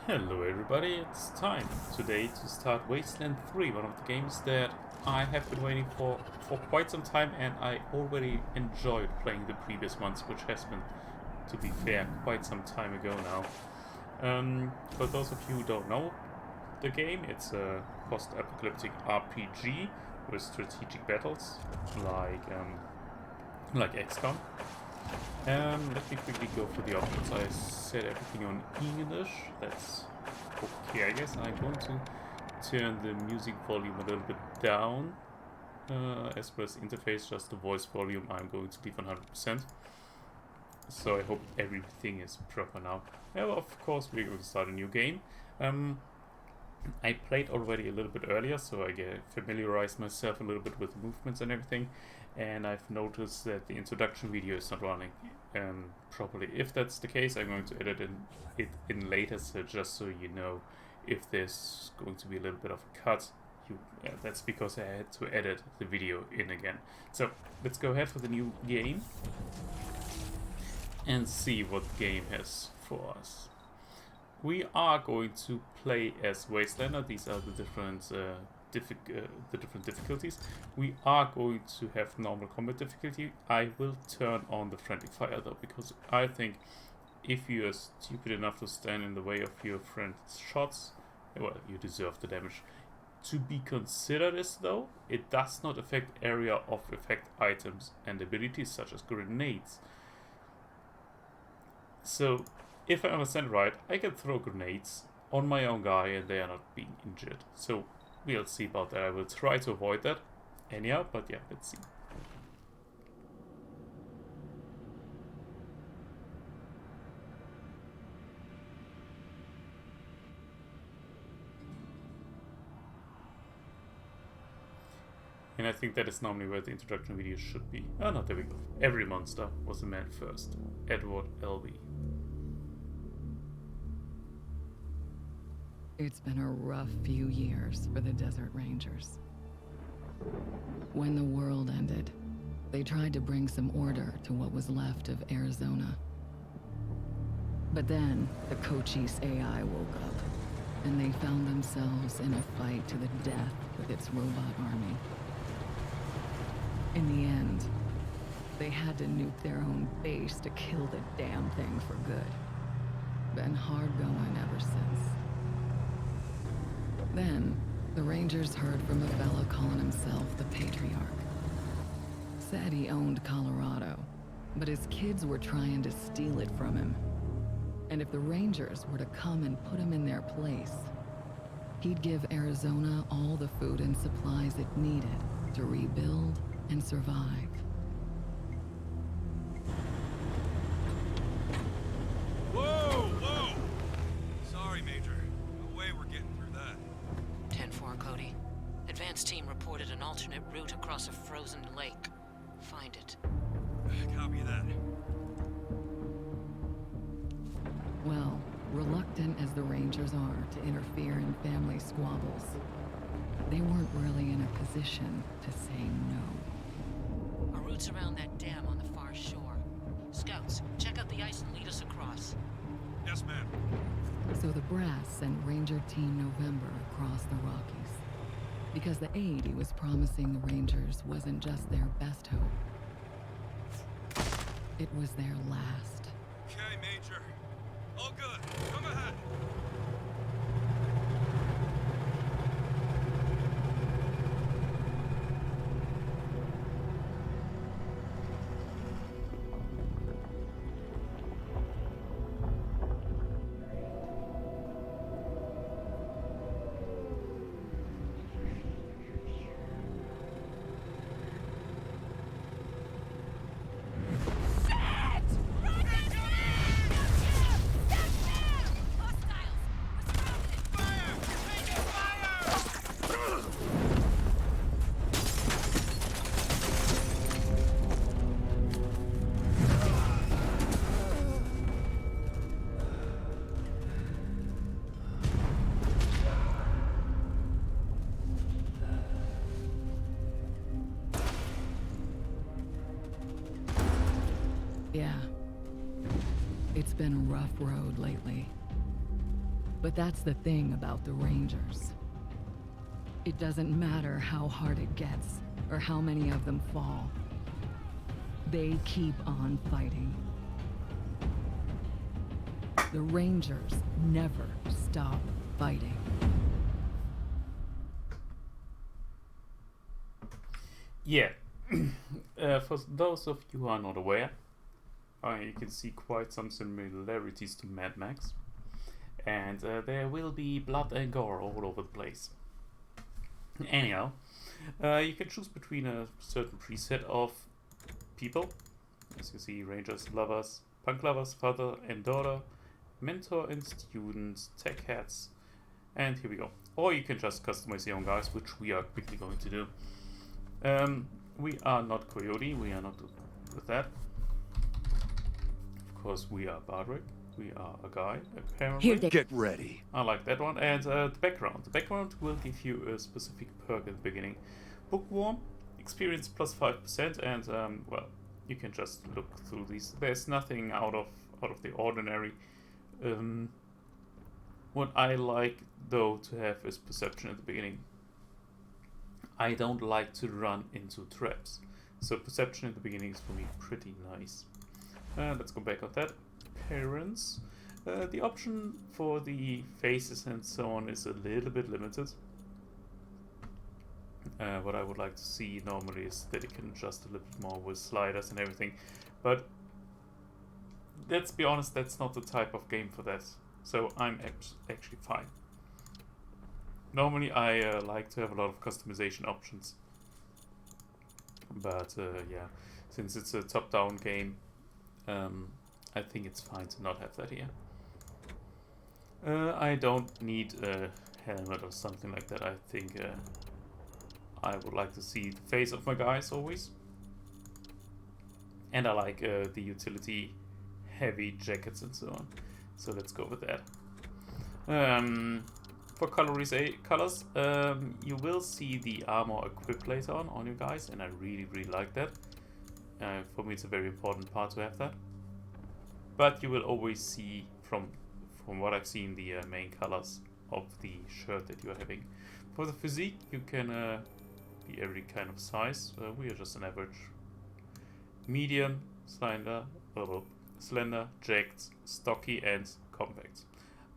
Hello everybody, it's time today to start Wasteland 3, one of the games that I have been waiting for quite some time, and I already enjoyed playing the previous ones, which has been, to be fair, quite some time ago now. For those of you who don't know the game, it's a post-apocalyptic RPG with strategic battles like XCOM. Let me quickly go through the options. I set everything on English. That's okay, I guess. I'm going to turn the music volume a little bit down. As well as interface, just the voice volume I'm going to leave 100%. So I hope everything is proper now. Well, of course, we're going to start a new game. I played already a little bit earlier, so I familiarized myself a little bit with movements and everything, and I've noticed that the introduction video is not running properly. If that's the case, I'm going to edit it in later, so just so you know, if there's going to be a little bit of a cut, that's because I had to edit the video in again. So let's go ahead for the new game and see what the game has for us. We are going to play as Wastelander. These are the different difficulties. We are going to have normal combat difficulty. I will turn on the friendly fire though, because I think if you are stupid enough to stand in the way of your friend's shots, well, you deserve the damage. To be considered as though, it does not affect area of effect items and abilities such as grenades. So, if I understand right, I can throw grenades on my own guy and they are not being injured. So, we'll see about that. I will try to avoid that anyhow, but yeah, let's see. And I think that is normally where the introduction video should be. Oh no, there we go. Every monster was a man first. Edward L.B. It's been a rough few years for the Desert Rangers. When the world ended, they tried to bring some order to what was left of Arizona. But then, the Cochise AI woke up, and they found themselves in a fight to the death with its robot army. In the end, they had to nuke their own base to kill the damn thing for good. Been hard going ever since. Then, the Rangers heard from a fella calling himself the Patriarch. Said he owned Colorado, but his kids were trying to steal it from him. And if the Rangers were to come and put him in their place, he'd give Arizona all the food and supplies it needed to rebuild and survive. Whoa! Sorry, Major. No way we're getting through that. 10-4, Cody. Advance team reported an alternate route across a frozen lake. Find it. Copy that. Well, reluctant as the Rangers are to interfere in family squabbles, they weren't really in a position to say no. Our route's around that dam on the far shore. Scouts, check out the ice and lead us across. Yes, ma'am. So the brass sent Ranger Team November across the Rockies, because the aid he was promising the Rangers wasn't just their best hope. It was their last. Okay, Major. All good. Come ahead. Yeah. It's been a rough road lately. But that's the thing about the Rangers. It doesn't matter how hard it gets, or how many of them fall. They keep on fighting. The Rangers never stop fighting. Yeah. For those of you who are not aware, you can see quite some similarities to Mad Max. And there will be blood and gore all over the place. Anyhow, you can choose between a certain preset of people. As you see, Rangers, lovers, punk lovers, father and daughter, mentor and students, tech hats, and here we go. Or you can just customize your own guys, which we are quickly going to do. We are not Coyote, we are not with that. Of course, we are Bardrick. We are a guy, apparently. Get ready. I like that one. And the background. The background will give you a specific perk at the beginning. Bookworm, experience plus 5%, and well, you can just look through these. There's nothing out of the ordinary. What I like though to have is perception at the beginning. I don't like to run into traps, so perception at the beginning is for me pretty nice. Let's go back on that. Appearance. The option for the faces and so on is a little bit limited. What I would like to see normally is that it can adjust a little bit more with sliders and everything, but let's be honest, that's not the type of game for that, so I'm actually fine. Normally I like to have a lot of customization options, but yeah, since it's a top-down game, I think it's fine to not have that here. I don't need a helmet or something like that. I think I would like to see the face of my guys always. And I like the utility heavy jackets and so on. So let's go with that. For colors, you will see the armor equipped later on you guys, and I really like that. For me it's a very important part to have that. But you will always see, from what I've seen, the main colors of the shirt that you're having. For the physique, you can be every kind of size. We are just an average. Medium, slender, jacked, stocky, and compact.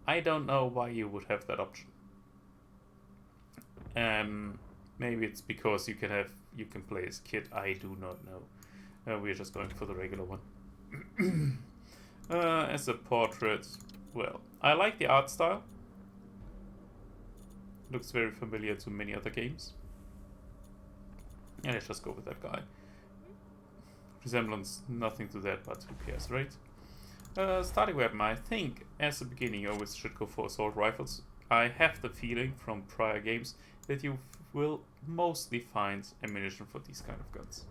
I don't know why you would have that option. Maybe it's because you can play as kid. I do not know. We're just going for the regular one. As a portrait, well, I like the art style. Looks very familiar to many other games. And let's just go with that guy. Resemblance, nothing to that, but who cares, right? Starting weapon, I think as a beginning you always should go for assault rifles. I have the feeling from prior games that you will mostly find ammunition for these kind of guns.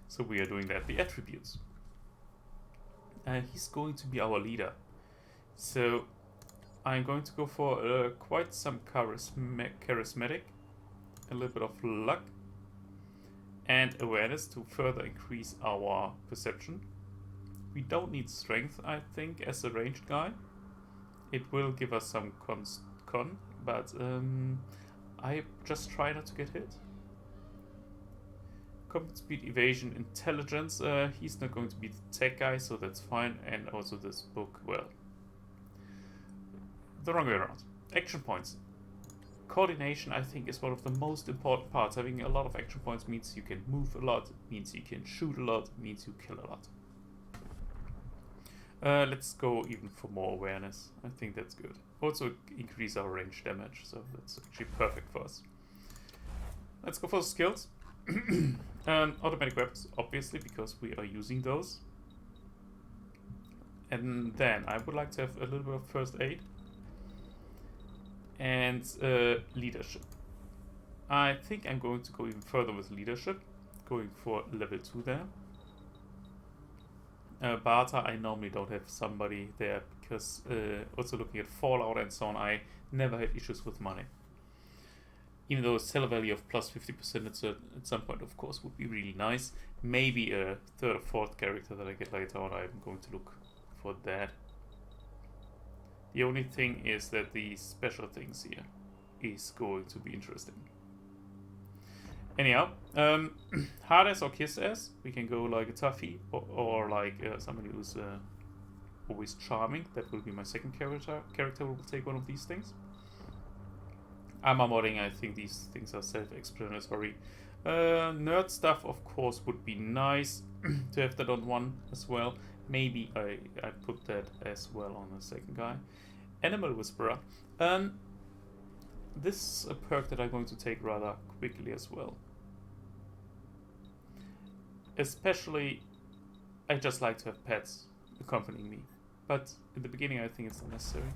So we are doing that. The attributes. He's going to be our leader. So I'm going to go for quite some charismatic, a little bit of luck, and awareness to further increase our perception. We don't need strength, I think, as a ranged guy. It will give us some con, but I just try not to get hit. Combat speed, evasion, intelligence. He's not going to be the tech guy, so that's fine. And also this book, well, the wrong way around. Action points. Coordination, I think, is one of the most important parts. Having a lot of action points means you can move a lot, means you can shoot a lot, means you kill a lot. Let's go even for more awareness. I think that's good. Also increase our range damage, so that's actually perfect for us. Let's go for skills. Automatic weapons, obviously, because we are using those. And then I would like to have a little bit of first aid. And leadership. I think I'm going to go even further with leadership. Going for level 2 there. Barter, I normally don't have somebody there because also looking at Fallout and so on, I never had issues with money. Even though a seller value of plus 50% at some point, of course, would be really nice. Maybe a third or fourth character that I get later on, I'm going to look for that. The only thing is that the special things here is going to be interesting. Anyhow, hard-ass or kiss-ass. We can go like a toughie or like somebody who's always charming. That will be my second character. Character will take one of these things. Armor modding, I think these things are self-explanatory. Nerd stuff, of course, would be nice to have that on one as well. Maybe I put that as well on the second guy. Animal Whisperer. This is a perk that I'm going to take rather quickly as well. Especially, I just like to have pets accompanying me. But in the beginning, I think it's unnecessary.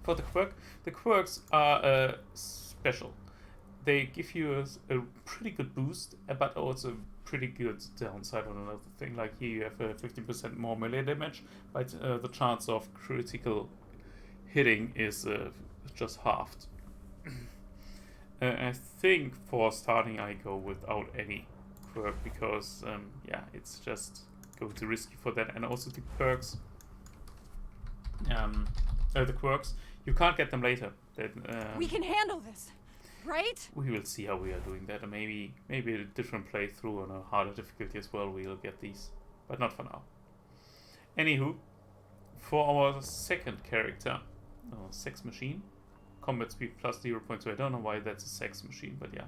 For the quirk, the quirks are special. They give you a pretty good boost, but also pretty good downside on another thing. Like here you have 15% more melee damage, but the chance of critical hitting is just halved. I think for starting I go without any quirk because yeah, it's just going too risky for that. And also the perks, the quirks, you can't get them later. We can handle this, right? We will see how we are doing that, and maybe a different playthrough on a harder difficulty as well. We'll get these, but not for now. Anywho, for our second character, sex machine, combat speed plus 0.2. I don't know why that's a sex machine, but yeah.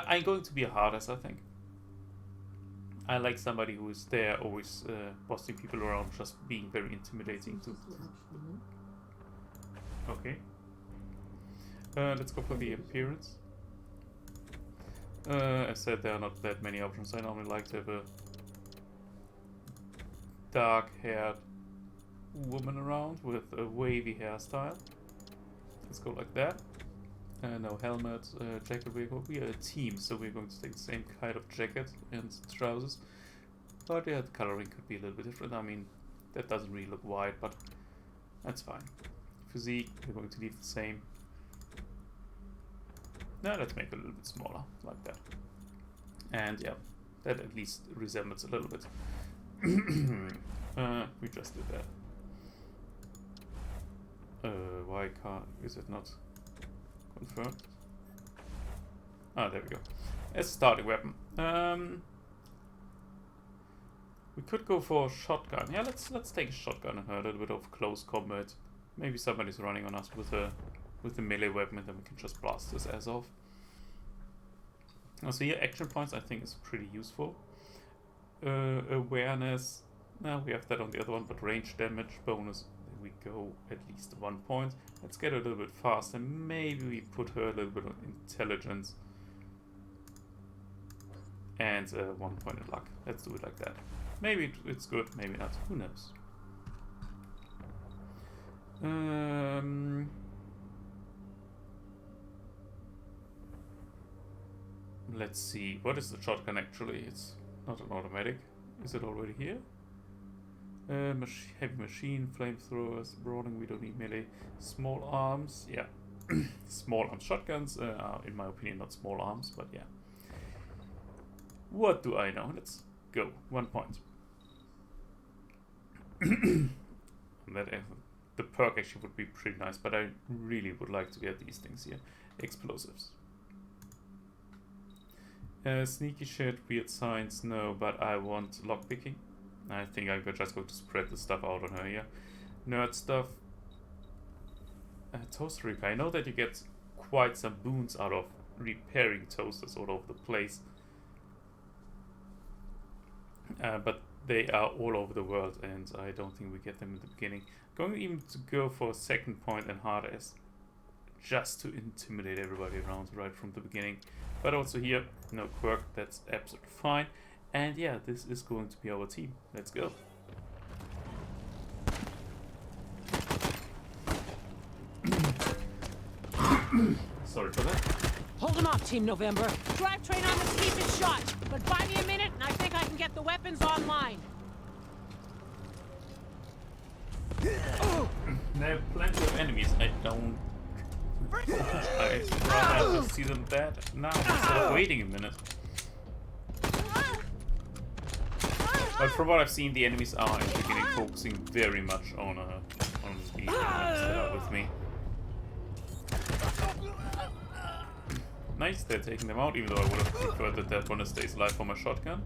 I'm going to be a hard-ass, I think. I like somebody who is there, always bossing people around, just being very intimidating. Okay. Let's go for the appearance. I said there are not that many options. I normally like to have a dark-haired woman around with a wavy hairstyle. Let's go like that. No helmet, jacket. We are a team, so we're going to take the same kind of jacket and trousers. But yeah, the coloring could be a little bit different. I mean, that doesn't really look white, but that's fine. Physique, we're going to leave the same. Now let's make it a little bit smaller, like that. And yeah, that at least resembles a little bit. We just did that. Why can't... is it not confirmed? Ah, there we go. As a starting weapon. We could go for a shotgun. Yeah, let's take a shotgun and a little bit of close combat. Maybe somebody's running on us with a melee weapon, and then we can just blast his ass off. So here, action points I think is pretty useful. Awareness, now we have that on the other one, but range damage bonus, there we go, at least 1 point. Let's get a little bit faster. Maybe we put her a little bit on intelligence. And 1 point in luck. Let's do it like that. Maybe it's good, maybe not. Who knows? Let's see. What is the shotgun actually? It's not an automatic. Is it already here? Heavy machine, flamethrowers, brawling. We don't need melee. Small arms. Yeah. Small arms. Shotguns are, in my opinion, not small arms, but yeah. What do I know? Let's go. 1 point. The perk actually would be pretty nice, but I really would like to get these things here. Explosives. Sneaky shit, weird signs, no, but I want lockpicking. I think I'm just going to spread the stuff out on her here. Nerd stuff. Toaster repair. I know that you get quite some boons out of repairing toasters all over the place. But they are all over the world, and I don't think we get them in the beginning. Going even to go for a second point and hard ass, just to intimidate everybody around right from the beginning. But also here, no quirk, that's absolutely fine. And yeah, this is going to be our team. Let's go. Sorry for that. Hold him off, Team November. Drivetrain on the steep is shot, but buy me a minute and I think I can get the weapons online. There are plenty of enemies. I don't... I'd rather have to see them dead now instead of waiting a minute. But from what I've seen, the enemies are in the beginning focusing very much on on the ones that are with me. Nice, they're taking them out, even though I would have preferred that that one stays alive for my shotgun.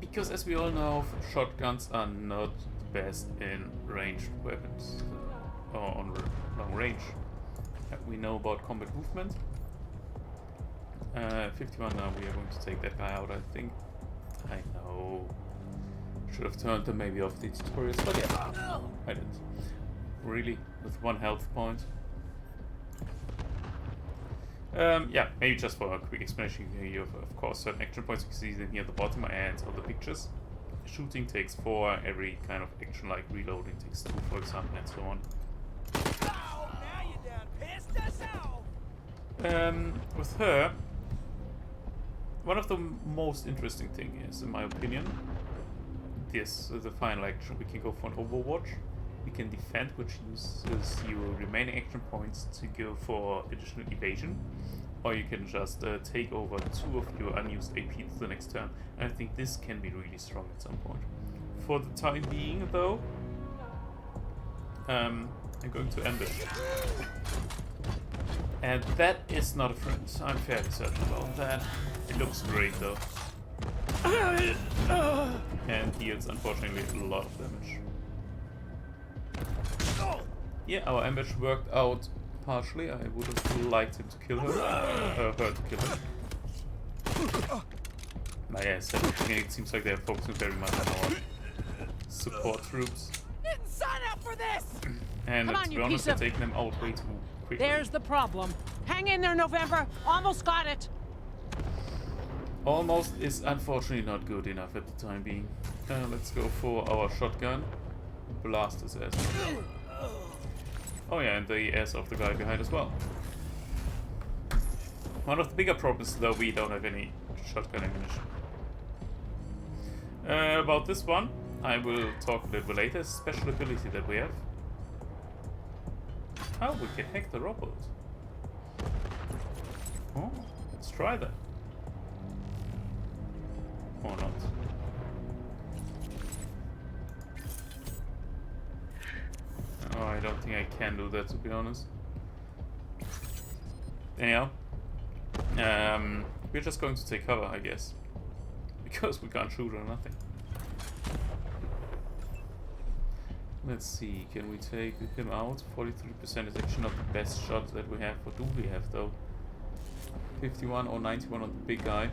Because as we all know, shotguns are not the best in ranged weapons, or on long range. We know about combat movement. 51 now, we are going to take that guy out, I think. I know. Should have turned them maybe off the tutorials, but yeah, I didn't. Really? With 1 health point? Yeah, maybe just for a quick explanation, you have, of course, certain action points. You can see them here at the bottom and on the pictures. Shooting takes 4, every kind of action like reloading takes 2, for example, and so on. With her, one of the most interesting things, in my opinion, this is the final action. We can go for an Overwatch. We can defend, which uses your remaining action points to go for additional evasion, or you can just take over 2 of your unused AP to the next turn. And I think this can be really strong at some point. For the time being, though, I'm going to ambush. And that is not a friend. I'm fairly certain about that. It looks great, though. And deals, unfortunately, a lot of damage. Yeah, our ambush worked out partially. I would have liked him to kill her. Her to kill her. But yeah, so it seems like they're focusing very much on our support troops. Didn't sign up for this! And Come on, to be you honest, piece they're of- taking them out way too quickly. There's the problem. Hang in there, November. Almost got it. Almost is unfortunately not good enough at the time being. Let's go for our shotgun. Blast his ass. Oh yeah, and the ass of the guy behind as well. One of the bigger problems, though, we don't have any shotgun ammunition. About this one, I will talk a little bit later. Special ability that we have. Oh, we can hack the robot. Oh, let's try that. Or not. Oh, I don't think I can do that, to be honest. Anyhow, we're just going to take cover, I guess. Because we can't shoot or nothing. Let's see, can we take him out? 43% is actually not the best shot that we have. What do we have, though? 51 or 91 on the big guy.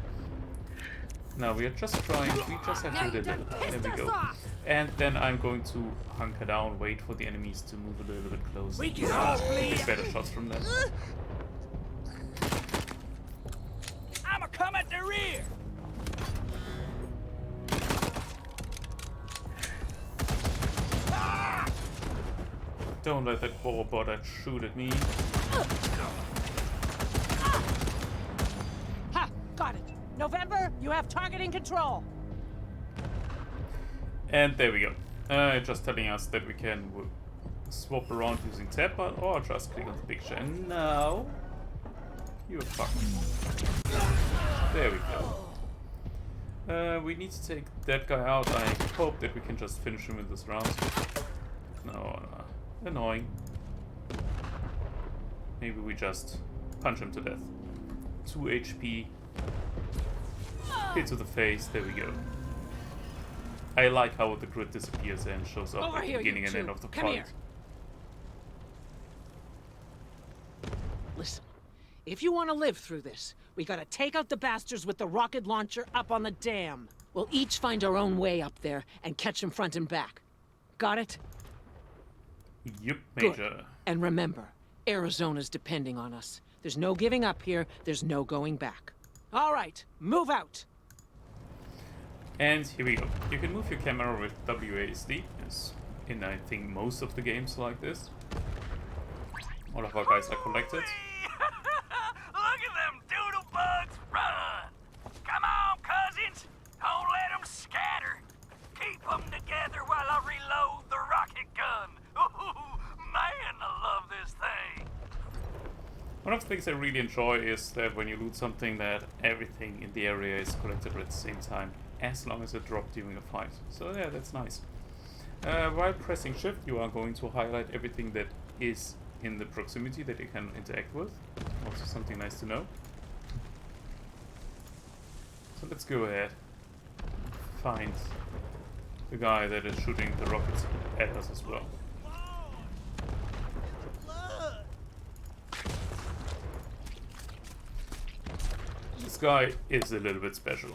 Now we are just trying, we just have to do that. There we go. And then I'm going to hunker down, wait for the enemies to move a little bit closer. We can all Get better shots from them. I'ma come at the rear. Don't let that poor bot shoot at me. Ha! Got it. November, you have targeting control. And there we go. Just telling us that we can swap around using tab or just click on the picture. And now you're fucked. There we go. We need to take that guy out. I hope that we can just finish him in this round. No, annoying. Maybe we just punch him to death. 2 HP. Hit to the face. There we go. I like how the grid disappears and shows up Over at the here, you beginning and two. end of the Come fight. here. Listen, if you want to live through this, we gotta take out the bastards with the rocket launcher up on the dam. We'll each find our own way up there and catch them front and back. Got it? Yup, Good. Major. And remember, Arizona's depending on us. There's no giving up here, there's no going back. All right, move out. And here we go. You can move your camera with WASD, as in I think most of the games like this. All of our guys are collected. Look at them doodle bugs run! Come on, cousins! Don't let them scatter! Keep them together while I reload the rocket gun! Ooh, man, I love this thing! One of the things I really enjoy is that when you loot something that everything in the area is collected at the same time, as long as it dropped during a fight. So yeah, that's nice. While pressing shift, you are going to highlight everything that is in the proximity that you can interact with. Also something nice to know. So let's go ahead. Find the guy that is shooting the rockets at us as well. This guy is a little bit special.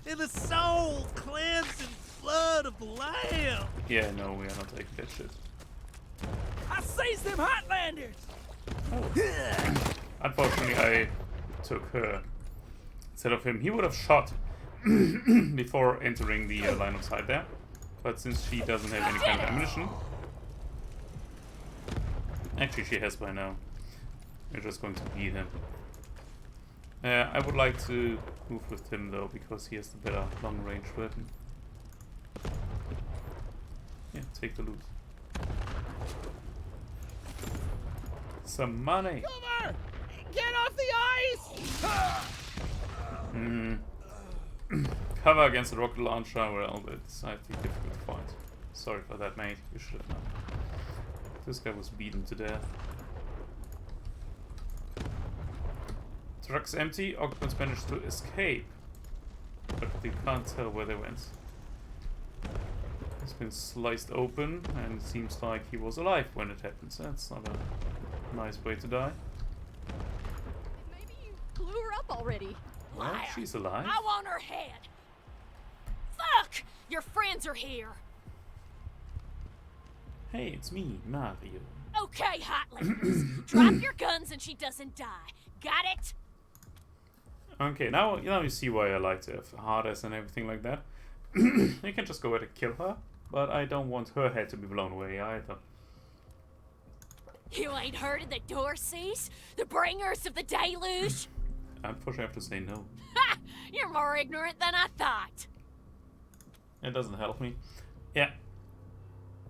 In the soul cleansing blood of the Lamb. Yeah, no, we are not taking that shit. I seized them Highlanders. Unfortunately, I took her instead of him. He would have shot before entering the line of sight there. But since she doesn't have any kind of ammunition... Actually, she has by now. We're just going to beat him. I would like to move with him though, because he has the better long-range weapon. Yeah, take the loot. Some money! Cover! Get off the ice! Cover against a rocket launcher, well, it's, I think, difficult to find. Sorry for that, mate. You should have known. This guy was beaten to death. Truck's empty, occupants managed to escape. But they can't tell where they went. He's been sliced open, and it seems like he was alive when it happened. So that's not a nice way to die. Maybe you blew her up already. Well, she's alive. I want her head. Fuck! Your friends are here. Hey, it's me, Mario. Okay, Hotlanders. Drop your guns and she doesn't die. Got it? Okay, now you see why I like to have hardest and everything like that. You can just go ahead and kill her, but I don't want her head to be blown away either. You ain't heard of the Dorseys? The bringers of the deluge? Unfortunately, I have to say no. Ha! You're more ignorant than I thought. It doesn't help me. Yeah.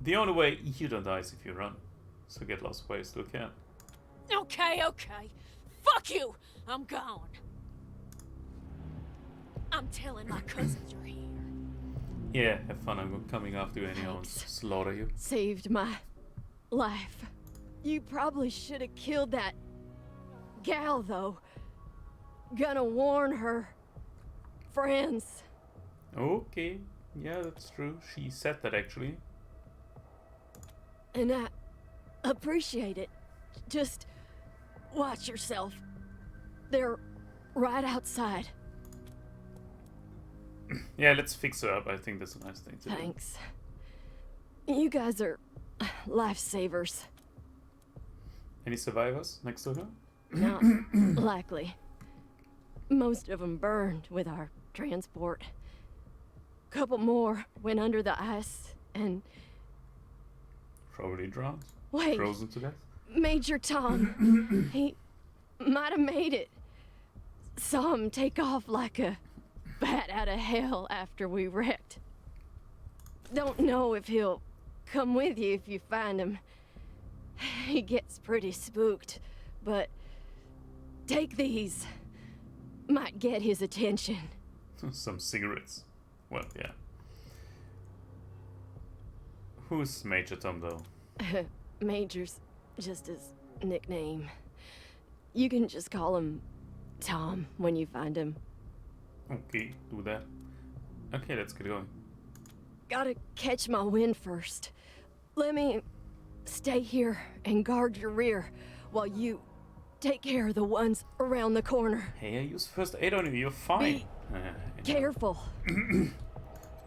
The only way you don't die is if you run. So get lost where you still can. Okay. Fuck you! I'm gone. I'm telling my cousins you're here. Yeah, have fun. I'm coming after you anyhow and slaughter you. Saved my life. You probably should have killed that gal, though. Gonna warn her friends. Okay. Yeah, that's true. She said that actually. And I appreciate it. Just watch yourself. They're right outside. Yeah, let's fix her up. I think that's a nice thing to do. Thanks. You guys are lifesavers. Any survivors next to her? Not likely. Most of them burned with our transport. Couple more went under the ice and... Probably drowned. Wait. Frozen to death. Major Tom. He might have made it. Saw him take off like a bat out of hell after we wrecked. Don't know if he'll come with you if you find him. He gets pretty spooked, but take these. Might get his attention. Some cigarettes. Well, yeah. Who's Major Tom, though? Major's just his nickname. You can just call him Tom when you find him. Okay, do that. Okay, let's get going. Gotta catch my wind first. Let me stay here and guard your rear while you take care of the ones around the corner. Hey, I use first aid on you. You're fine. Careful.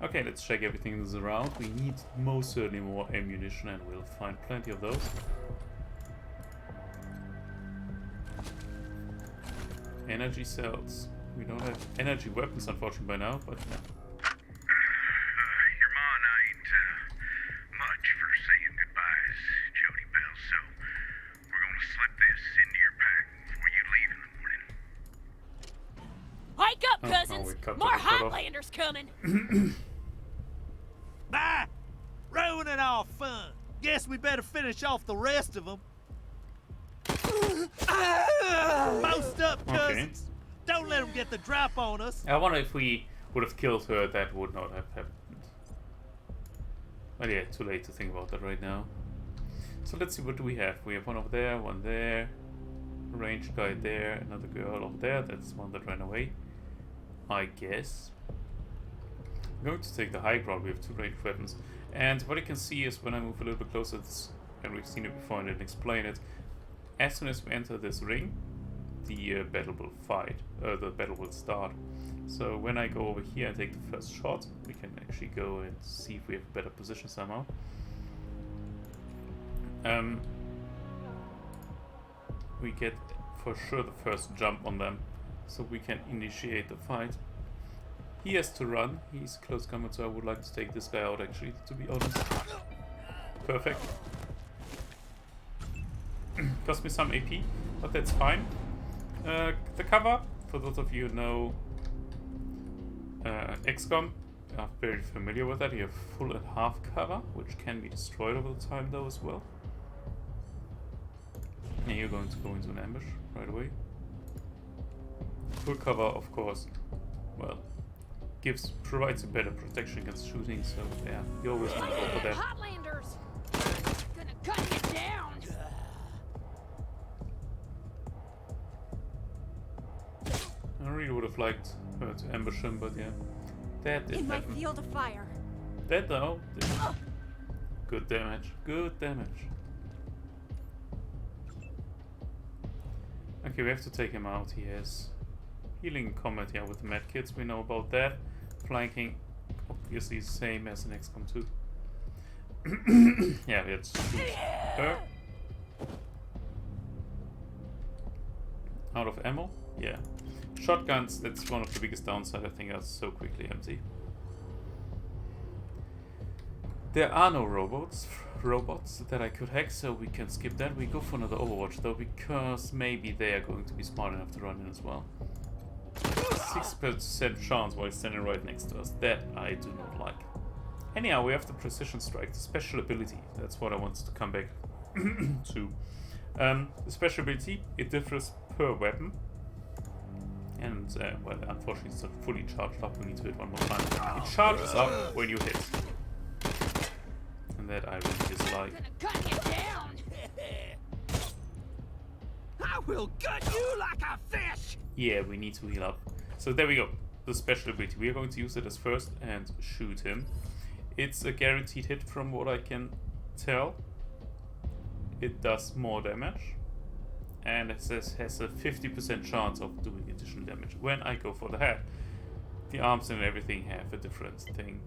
Okay, let's check everything that's around. We need most certainly more ammunition, and we'll find plenty of those. Energy cells. We don't have energy weapons, unfortunately, by now, but yeah. Your ma and I ain't much for saying goodbyes, Jody Bell, so we're gonna slip this into your pack before you leave in the morning. Wake up, Oh, cousins! we cut More the cut off. Highlanders coming! Bye! Ruining our fun. Guess we better finish off the rest of them. Most up, cousins. Don't let them get the drop on us. I wonder if we would have killed her, that would not have happened. Oh yeah, too late to think about that right now. So let's see, what do we have? We have one over there, one there, ranged guy there, another girl over there. That's one that ran away, I guess. I'm going to take the high ground. We have 2 ranged weapons. And what you can see is when I move a little bit closer, and we've seen it before and didn't explain it, as soon as we enter this ring, the battle will the battle will start. So when I go over here and take the first shot, we can actually go and see if we have a better position somehow. We get for sure the first jump on them, so we can initiate the fight. He has to run. He's close combat, so I would like to take this guy out actually, to be honest. Perfect. Cost me some AP, but that's fine. The cover, for those of you who know XCOM, are very familiar with that. You have full and half cover, which can be destroyed over the time though as well. And you're going to go into an ambush right away. Full cover, of course, well, provides a better protection against shooting, so yeah, you always want to go for that. Hotlanders! Gonna cut you down! I really would have liked her to ambush him, but yeah, that didn't In my happen. field of fire. That though, good damage, good damage. Okay, we have to take him out. He has healing combat here with the medkits, we know about that. Flanking, obviously same as in XCOM 2. Yeah, let's shoot her. Out of ammo? Yeah. Shotguns, that's one of the biggest downsides, I think, are so quickly empty. There are no robots that I could hack, so we can skip that. We go for another Overwatch though, because maybe they are going to be smart enough to run in as well. 6% chance while standing right next to us. That I do not like. Anyhow, we have the precision strike, the special ability. That's what I wanted to come back to. The special ability, it differs per weapon. And, well, unfortunately it's not fully charged up. We need to hit one more time. It charges up when you hit. And that I really dislike. Gonna cut you down! I will gut you like a fish! Yeah, we need to heal up. So there we go. The special ability. We are going to use it as first and shoot him. It's a guaranteed hit from what I can tell. It does more damage. And it says has a 50% chance of doing additional damage when I go for the head. The arms and everything have a different thing.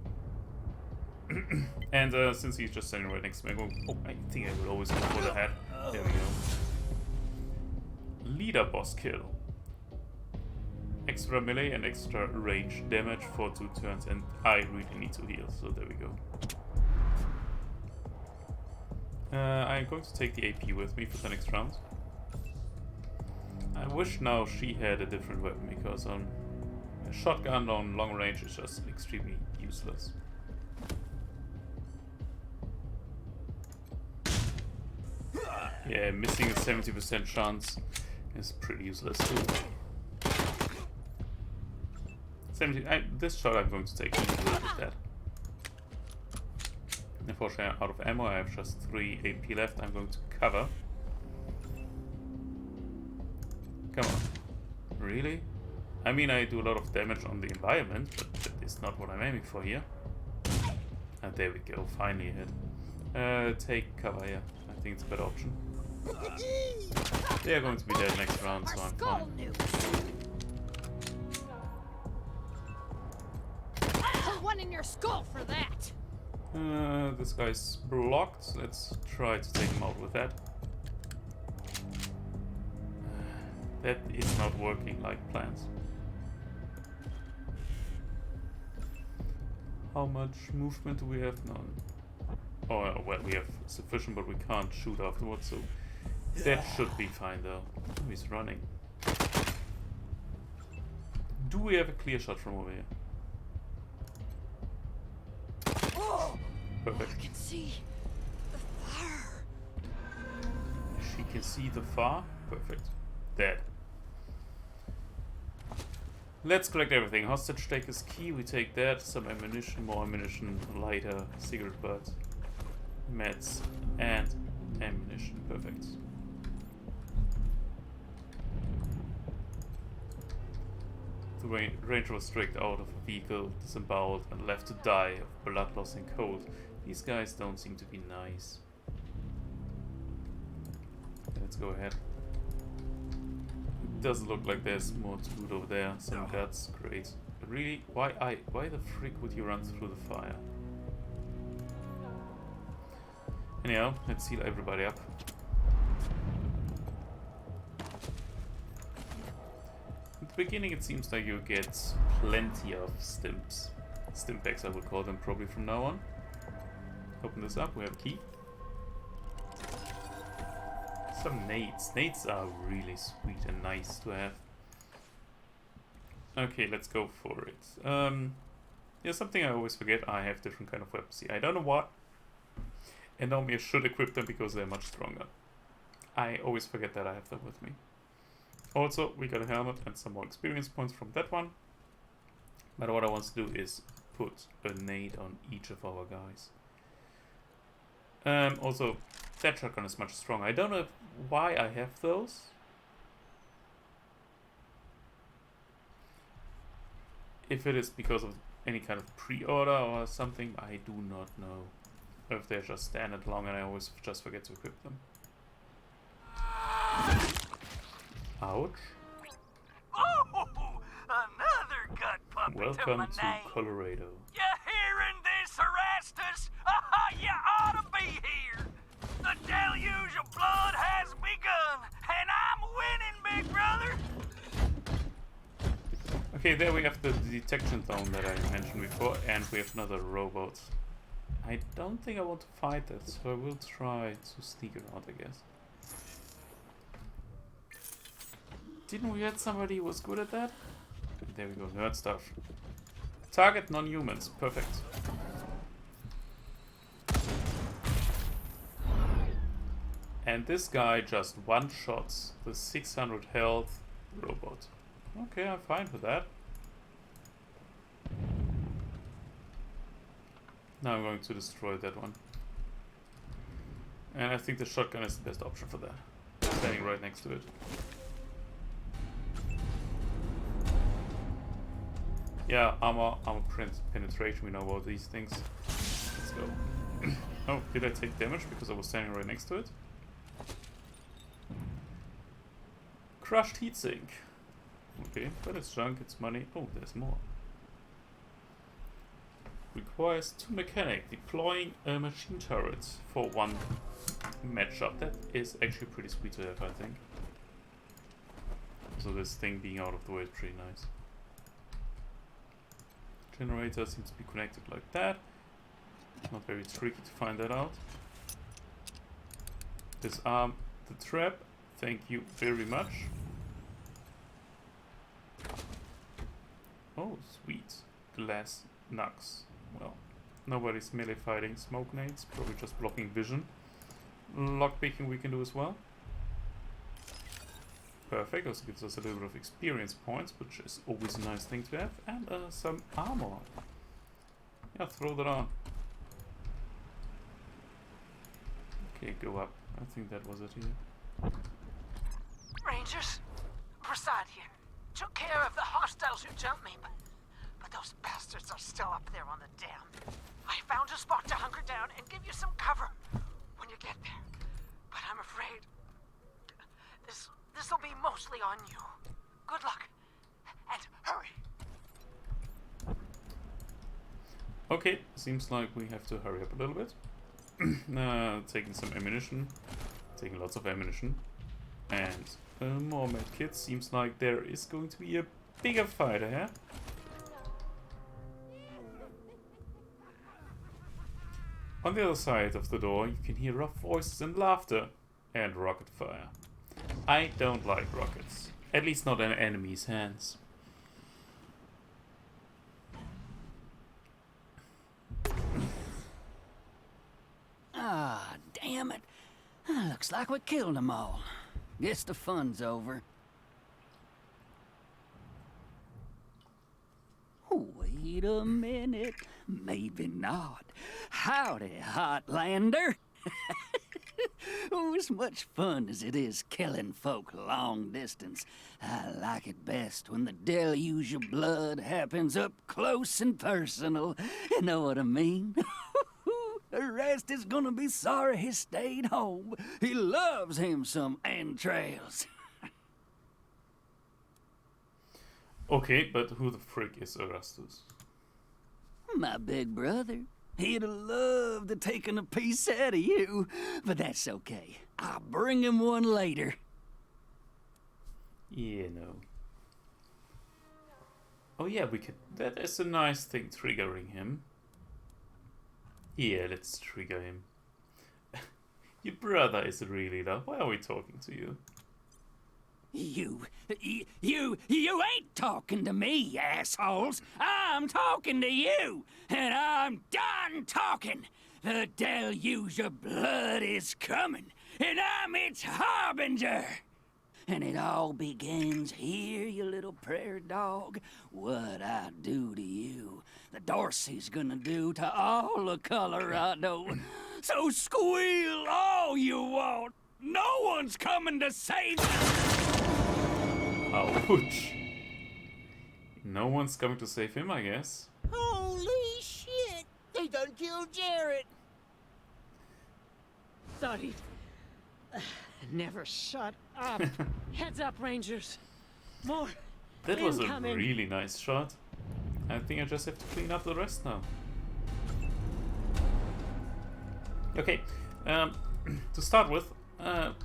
And since he's just standing right next to me, I think I will always go for the head. There we go. Leader boss kill. Extra melee and extra range damage for 2 turns, and I really need to heal, so there we go. I'm going to take the AP with me for the next round. I wish now she had a different weapon, because a shotgun on long range is just extremely useless. Yeah, missing a 70% chance is pretty useless too. This shot I'm going to take even with that. Unfortunately, I'm out of ammo. I have just 3 AP left. I'm going to cover. Come on. Really? I mean, I do a lot of damage on the environment, but that is not what I'm aiming for here. And there we go. Finally hit. Take cover here. I think it's a better option. They are going to be dead next round, so I'm fine. Put one in your skull for that. This guy's blocked. Let's try to take him out with that. That is not working like planned. How much movement do we have? None. Oh, well, we have sufficient, but we can't shoot afterwards, so that should be fine though. Oh, he's running. Do we have a clear shot from over here? Perfect. I can see the fire. She can see the far. Perfect. Dead. Let's collect everything. Hostage take is key. We take that. Some ammunition, more ammunition, lighter, cigarette butts, meds, and ammunition. Perfect. The ranger was dragged out of a vehicle, disemboweled, and left to die of blood loss and cold. These guys don't seem to be nice. Let's go ahead. It doesn't look like there's more to loot over there. Some guts, great. But really, why the frick would you run through the fire? Anyhow, let's heal everybody up. At the beginning it seems like you get plenty of stimps. Stimpaks I would call them probably from now on. Open this up, we have a key. Some nades. Nades are really sweet and nice to have. Okay, let's go for it. Yeah, something I always forget, I have different kind of weapons here. I don't know what. And normally I should equip them because they're much stronger. I always forget that I have them with me. Also, we got a helmet and some more experience points from that one. But what I want to do is put a nade on each of our guys. Also, that shotgun is much stronger. I don't know why I have those. If it is because of any kind of pre-order or something, I do not know. Or if they're just standard long and I always just forget to equip them. Ouch. Oh, another gut puppy Welcome to to my name. Colorado. You hearing this, Erastus? You ought to be here. The deluge of blood has begun, and I'm winning, big brother. Okay, there we have the detection zone that I mentioned before, and we have another robot. I don't think I want to fight that, so I will try to sneak around, I guess. Didn't we have somebody who was good at that? There we go, nerd stuff. Target non-humans, perfect. And this guy just one-shots the 600 health robot. Okay, I'm fine with that. Now I'm going to destroy that one. And I think the shotgun is the best option for that. Standing right next to it. Yeah, armor penetration, we know about these things. Let's go. Oh, did I take damage because I was standing right next to it? Crushed heatsink. Okay, but it's junk, it's money. Oh, there's more. Requires 2 mechanic deploying a machine turret for 1 match shot. That is actually pretty sweet to have, I think. So this thing being out of the way is pretty nice. Generator seems to be connected like that. Not very tricky to find that out. Disarm the trap. Thank you very much. Oh, sweet. Glass nugs. Well, nobody's melee fighting smoke nades, probably just blocking vision. Lockpicking we can do as well. Perfect, also gives us a little bit of experience points, which is always a nice thing to have. And some armor. Yeah, throw that on. Okay, go up. I think that was it here. Rangers, Prasad here. Took care of the hostiles who jumped me, but those bastards are still up there on the dam. I found a spot to hunker down and give you some cover when you get there. But I'm afraid this'll be mostly on you. Good luck, and hurry. Okay, seems like we have to hurry up a little bit. Taking some ammunition. Taking lots of ammunition. And more medkits. Seems like there is going to be a bigger fight here. On the other side of the door, you can hear rough voices and laughter. And rocket fire. I don't like rockets. At least not in enemies' hands. Ah, damn it. Looks like we killed them all. Guess the fun's over. Wait a minute, maybe not. Howdy, Hotlander. Oh, as much fun as it is killing folk long distance, I like it best when the deluge of blood happens up close and personal. You know what I mean? The rest is gonna be sorry he stayed home. He loves him some entrails. Okay, but who the frick is Erastus? My big brother. He'd have loved to taken a piece out of you, but that's okay. I'll bring him one later. Yeah, no. Oh yeah, we could... That is a nice thing, triggering him. Yeah, let's trigger him. Your brother is really loud. Why are we talking to you? You ain't talking to me, assholes. I'm talking to you, and I'm done talking. The deluge of blood is coming, and I'm its harbinger. And it all begins here, you little prairie dog. What I do to you, the Dorsey's gonna do to all of Colorado. So squeal all you want. No one's coming to save you. Ouch. No one's coming to save him, I guess. Holy shit! They done killed Jared! Thought he'd never shut up. Heads up, Rangers. More That was a incoming. really nice shot. I think I just have to clean up the rest now. Okay, to start with,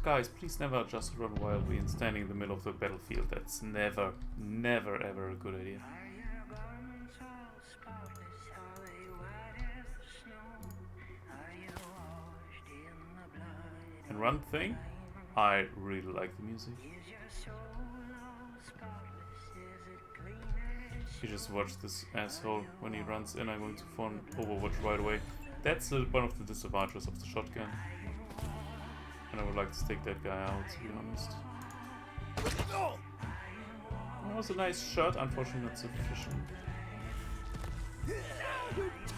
guys, please never just run wildly and standing in the middle of the battlefield. That's never, never, ever a good idea. And one thing, I really like the music. You just watch this asshole when he runs in. I'm going to phone Overwatch right away. That's one of the disadvantages of the shotgun. And I would like to take that guy out, to be honest. That was a nice shot, unfortunately not sufficient.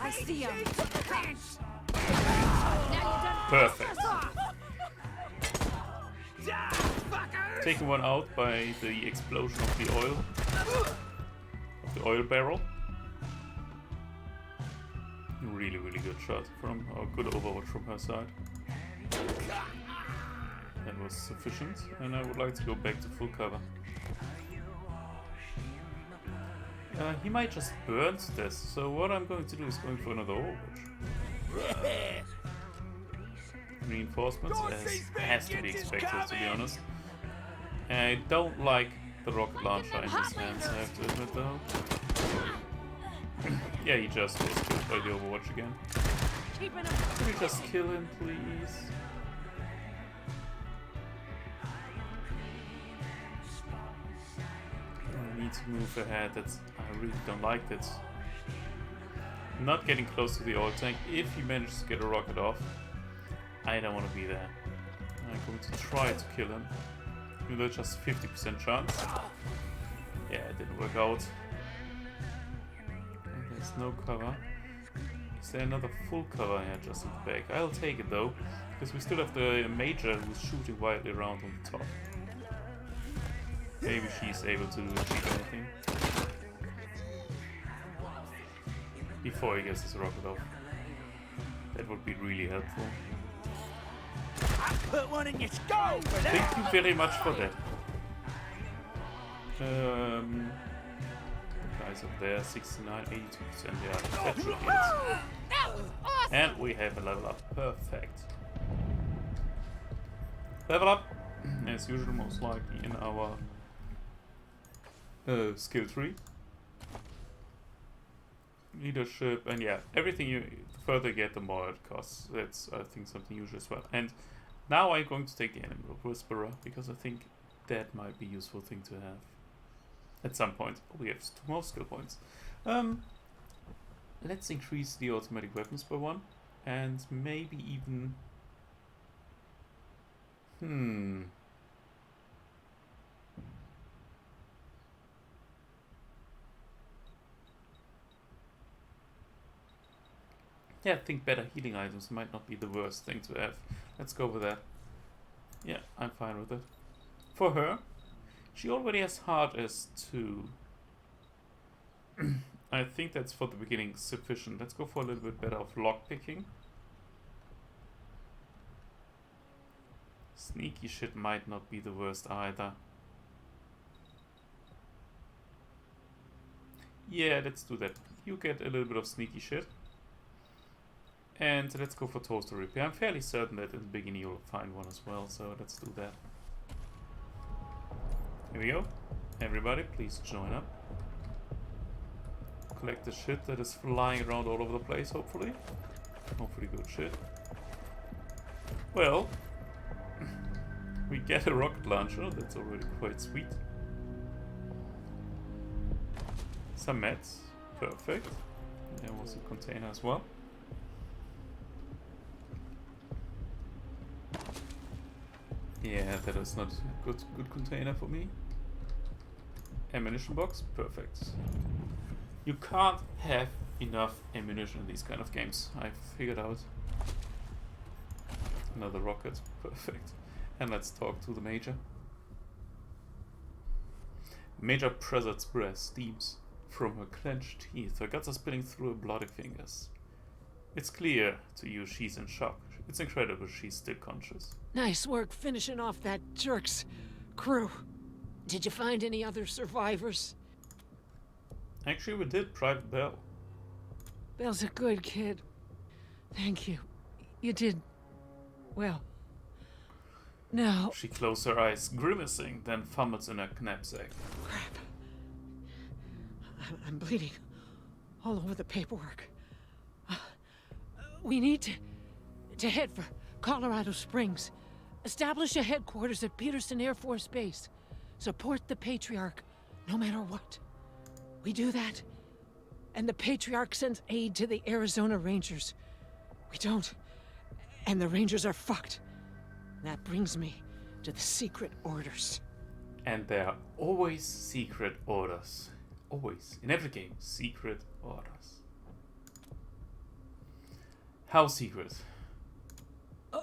I see him. Perfect. Taken one out by the explosion of the oil. Of the oil barrel. Really, really good shot from, or good overwatch from her side. That was sufficient, and I would like to go back to full cover. He might just burn to this, so what I'm going to do is going for another overwatch. Reinforcements has to be expected, to be honest. I don't like the rocket launcher in his hands, I have to admit though. Yeah, he just was killed by the overwatch again. Can we just kill him, please? I need to move ahead. I really don't like that. Not getting close to the oil tank. If he manages to get a rocket off, I don't want to be there. I'm going to try to kill him. Even though it's just 50% chance. Yeah, it didn't work out. And there's no cover. Is there another full cover here just in the back? I'll take it though, because we still have the Major who's shooting wildly around on the top. Maybe she's able to achieve anything before he gets his rocket off. That would be really helpful. I put one in your skull for that! Thank you very much for that. The guys up there, 69, 82%, yeah, that should be it. And we have a level up, perfect. Level up, as usual, most likely in our skill tree. Leadership, and yeah, everything the further you get, the more it costs. That's, I think, something usual as well. And now I'm going to take the Animal Whisperer, because I think that might be a useful thing to have. At some point. We have 2 more skill points. Let's increase the automatic weapons by 1. And maybe even... Yeah, I think better healing items might not be the worst thing to have. Let's go with that. Yeah, I'm fine with it. For her, she already has hard as 2. I think that's for the beginning sufficient. Let's go for a little bit better of lockpicking. Sneaky shit might not be the worst either. Yeah, let's do that. You get a little bit of sneaky shit. And let's go for toaster repair. I'm fairly certain that in the beginning you'll find one as well, so let's do that. Here we go. Everybody, please join up. Collect the shit that is flying around all over the place, hopefully. Hopefully good shit. Well, we get a rocket launcher, that's already quite sweet. Some meds, perfect. There was a container as well. Yeah, that is not a good container for me. Ammunition box, perfect. You can't have enough ammunition in these kind of games, I figured out. Another rocket, perfect. And let's talk to the Major. Major Presert's breath steams from her clenched teeth. Her guts are spilling through her bloody fingers. It's clear to you she's in shock. It's incredible she's still conscious. Nice work finishing off that jerk's crew. Did you find any other survivors? Actually, we did, Private Bell. Bell's a good kid. Thank you. You did well. Now... She closed her eyes, grimacing, then fumbles in her knapsack. Crap. I'm bleeding all over the paperwork. We need to head for Colorado Springs. Establish a headquarters at Peterson Air Force Base. Support the Patriarch, no matter what. We do that, and the Patriarch sends aid to the Arizona Rangers. We don't, and the Rangers are fucked. That brings me to the secret orders. And there are always secret orders. Always. In every game, secret orders. How secret?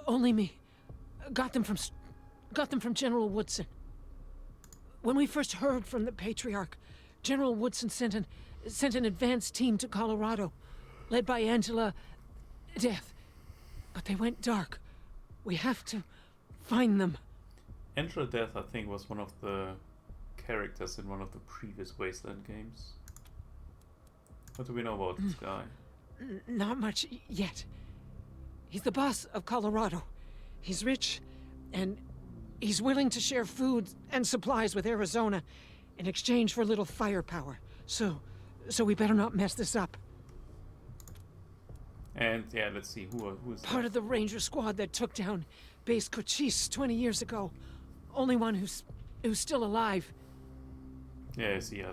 Only me. Got them from General Woodson. When we first heard from the Patriarch, General Woodson sent an advance team to Colorado, led by Angela Death. But they went dark. We have to find them. Angela Death, I think, was one of the characters in one of the previous Wasteland games. What do we know about this guy? Not much yet. He's the boss of Colorado. He's rich, and he's willing to share food and supplies with Arizona in exchange for a little firepower. So we better not mess this up. And yeah, let's see, who is Part of the Ranger squad that took down Base Cochise 20 years ago. Only one who's still alive. Yeah, I see,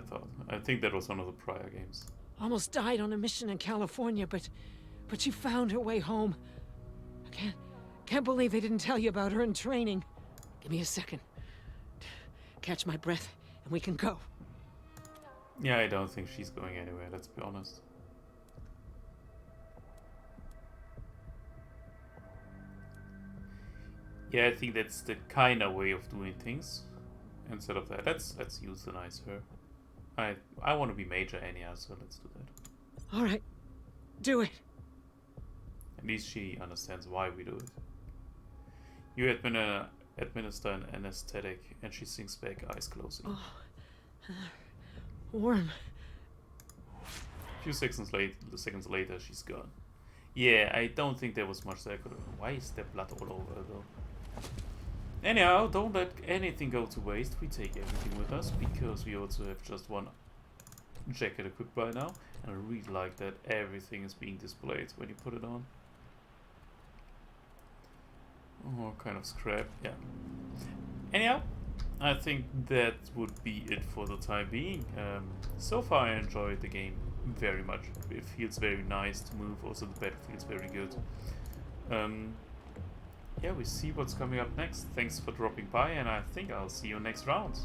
I think that was one of the prior games. Almost died on a mission in California, but she found her way home. I can't believe they didn't tell you about her in training. Give me a second. Catch my breath, and we can go. Yeah, I don't think she's going anywhere, let's be honest. Yeah, I think that's the kind of way of doing things. Instead of that, let's euthanize her. I want to be Major anyhow, so let's do that. All right, do it. At least she understands why we do it. You administer an anesthetic, and she sinks back, eyes closing. Oh, warm. A few seconds later, she's gone. Yeah, I don't think there was much there. Why is there blood all over her, though? Anyhow, don't let anything go to waste. We take everything with us, because we also have just one jacket equipped by now. And I really like that everything is being displayed when you put it on. Oh, kind of scrap, yeah. Anyhow, I think that would be it for the time being. So far I enjoyed the game very much. It feels very nice to move, also the battle feels very good. Yeah, we see what's coming up next. Thanks for dropping by, and I think I'll see you next round.